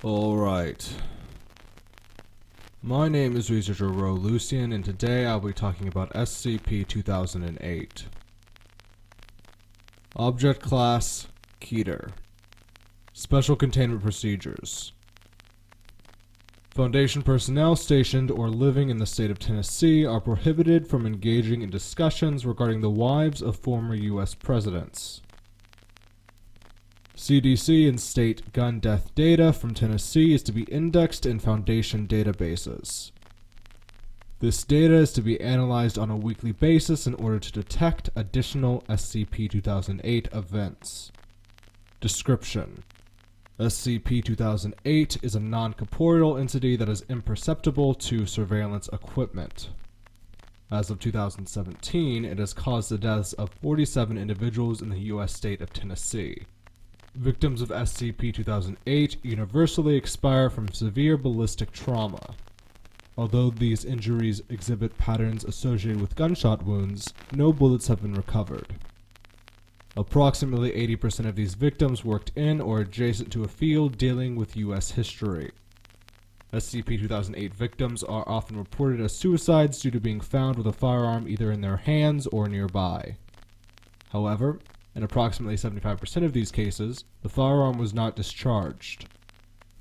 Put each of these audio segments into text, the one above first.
Alright. My name is researcher Rowe Lucian, and today I'll be talking about SCP-2008. Object Class Keter. Special Containment Procedures. Foundation personnel stationed or living in the state of Tennessee are prohibited from engaging in discussions regarding the wives of former U.S. presidents. CDC and state gun death data from Tennessee is to be indexed in Foundation databases. This data is to be analyzed on a weekly basis in order to detect additional SCP-2008 events. Description: SCP-2008 is a non-corporeal entity that is imperceptible to surveillance equipment. As of 2017, it has caused the deaths of 47 individuals in the U.S. state of Tennessee. Victims of SCP-2008 universally expire from severe ballistic trauma. Although these injuries exhibit patterns associated with gunshot wounds, no bullets have been recovered. Approximately 80% of these victims worked in or adjacent to a field dealing with U.S. history. SCP-2008 victims are often reported as suicides due to being found with a firearm either in their hands or nearby. However, in approximately 75% of these cases, the firearm was not discharged.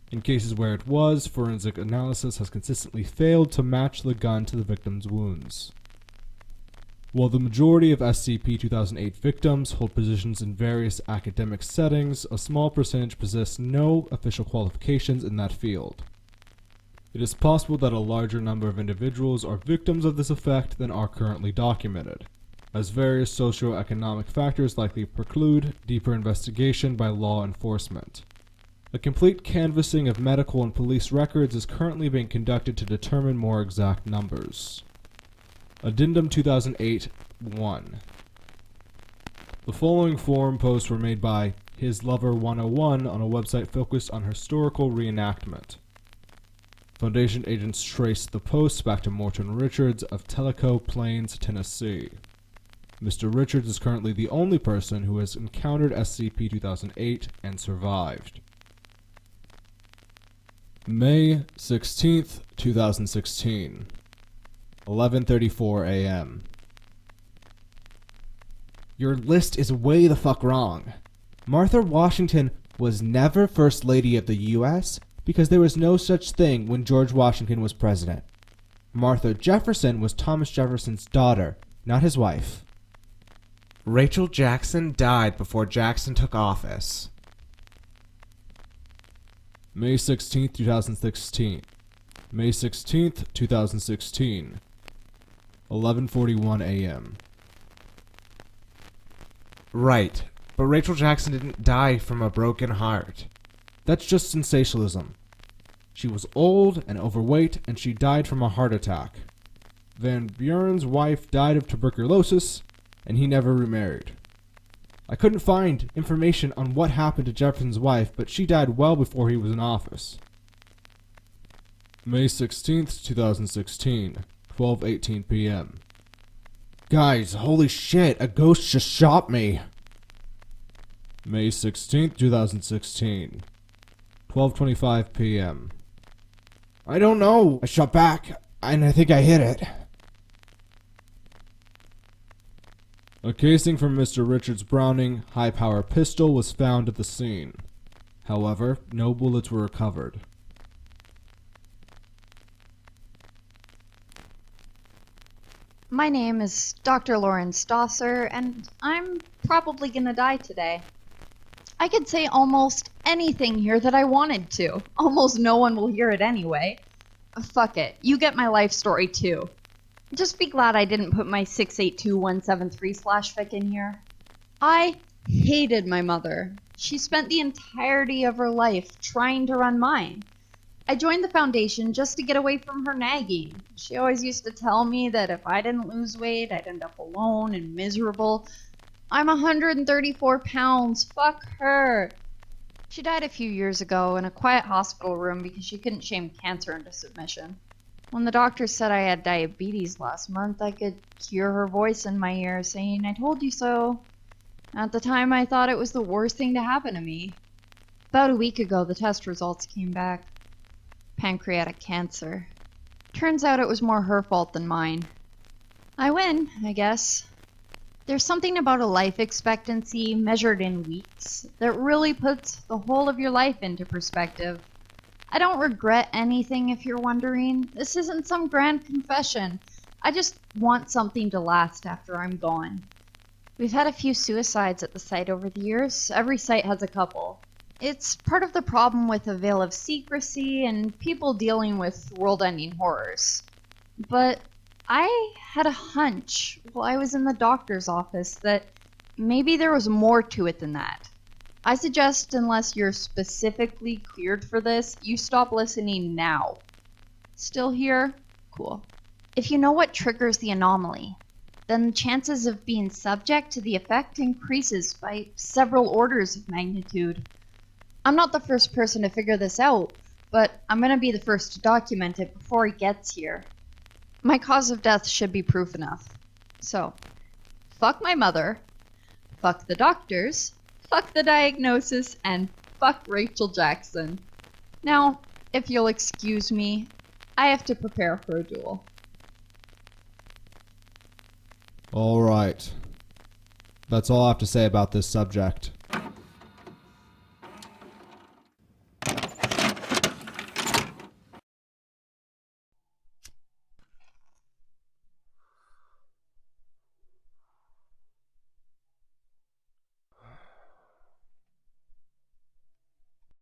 In cases where it was, forensic analysis has consistently failed to match the gun to the victim's wounds. While the majority of SCP-2008 victims hold positions in various academic settings, a small percentage possess no official qualifications in that field. It is possible that a larger number of individuals are victims of this effect than are currently documented, as various socio-economic factors likely preclude deeper investigation by law enforcement. A complete canvassing of medical and police records is currently being conducted to determine more exact numbers. Addendum 2008-1. The following forum posts were made by His Lover 101 on a website focused on historical reenactment. Foundation agents traced the posts back to Morton Richards of Tellico Plains, Tennessee. Mr. Richards is currently the only person who has encountered SCP-2008 and survived. May 16th, 2016. 11:34 a.m. Your list is way the fuck wrong. Martha Washington was never First Lady of the U.S. because there was no such thing when George Washington was president. Martha Jefferson was Thomas Jefferson's daughter, not his wife. Rachel Jackson died before Jackson took office. May 16th, 2016. May 16th, 2016. 11:41 a.m. Right, but Rachel Jackson didn't die from a broken heart. That's just sensationalism. She was old and overweight, and she died from a heart attack. Van Buren's wife died of tuberculosis, and he never remarried. I couldn't find information on what happened to Jefferson's wife, but she died well before he was in office. May 16th, 2016, 12:18 p.m. Guys, holy shit, a ghost just shot me. May 16th, 2016, 12:25 p.m. I don't know. I shot back, and I think I hit it. A casing from Mr. Richards' Browning high-power pistol was found at the scene. However, no bullets were recovered. My name is Dr. Lauren Stosser, and I'm probably gonna die today. I could say almost anything here that I wanted to. Almost no one will hear it anyway. Fuck it, you get my life story too. Just be glad I didn't put my 682173/fic in here. I hated my mother. She spent the entirety of her life trying to run mine. I joined the Foundation just to get away from her nagging. She always used to tell me that if I didn't lose weight, I'd end up alone and miserable. I'm 134 pounds. Fuck her. She died a few years ago in a quiet hospital room because she couldn't shame cancer into submission. When the doctor said I had diabetes last month, I could hear her voice in my ear saying, "I told you so." At the time, I thought it was the worst thing to happen to me. About a week ago, the test results came back. Pancreatic cancer. Turns out it was more her fault than mine. I win, I guess. There's something about a life expectancy measured in weeks that really puts the whole of your life into perspective. I don't regret anything, if you're wondering. This isn't some grand confession. I just want something to last after I'm gone. We've had a few suicides at the site over the years. Every site has a couple. It's part of the problem with a veil of secrecy and people dealing with world-ending horrors. But I had a hunch while I was in the doctor's office that maybe there was more to it than that. I suggest, unless you're specifically cleared for this, you stop listening now. Still here? Cool. If you know what triggers the anomaly, then the chances of being subject to the effect increases by several orders of magnitude. I'm not the first person to figure this out, but I'm going to be the first to document it before it gets here. My cause of death should be proof enough. So, fuck my mother, fuck the doctors, fuck the diagnosis, and fuck Rachel Jackson. Now, if you'll excuse me, I have to prepare for a duel. Alright. That's all I have to say about this subject.